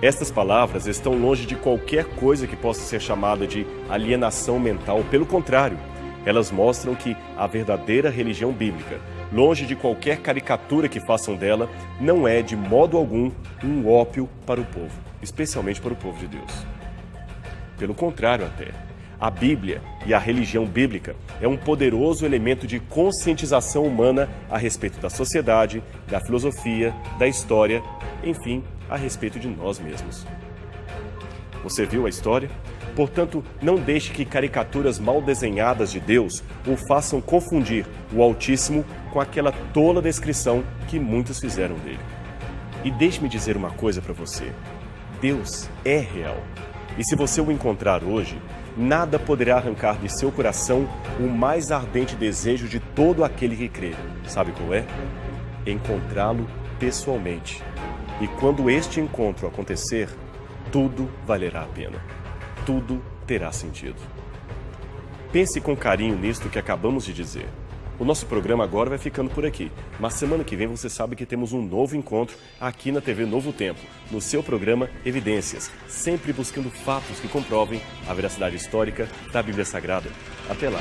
Estas palavras estão longe de qualquer coisa que possa ser chamada de alienação mental. Pelo contrário, elas mostram que a verdadeira religião bíblica, longe de qualquer caricatura que façam dela, não é de modo algum um ópio para o povo, especialmente para o povo de Deus. Pelo contrário até, a Bíblia e a religião bíblica é um poderoso elemento de conscientização humana a respeito da sociedade, da filosofia, da história, enfim, a respeito de nós mesmos. Você viu a história? Portanto, não deixe que caricaturas mal desenhadas de Deus o façam confundir o Altíssimo com aquela tola descrição que muitos fizeram dele. E deixe-me dizer uma coisa para você: Deus é real. E se você o encontrar hoje, nada poderá arrancar de seu coração o mais ardente desejo de todo aquele que crê. Sabe qual é? Encontrá-lo pessoalmente. E quando este encontro acontecer, tudo valerá a pena. Tudo terá sentido. Pense com carinho nisto que acabamos de dizer. O nosso programa agora vai ficando por aqui, mas semana que vem você sabe que temos um novo encontro aqui na TV Novo Tempo, no seu programa Evidências, sempre buscando fatos que comprovem a veracidade histórica da Bíblia Sagrada. Até lá!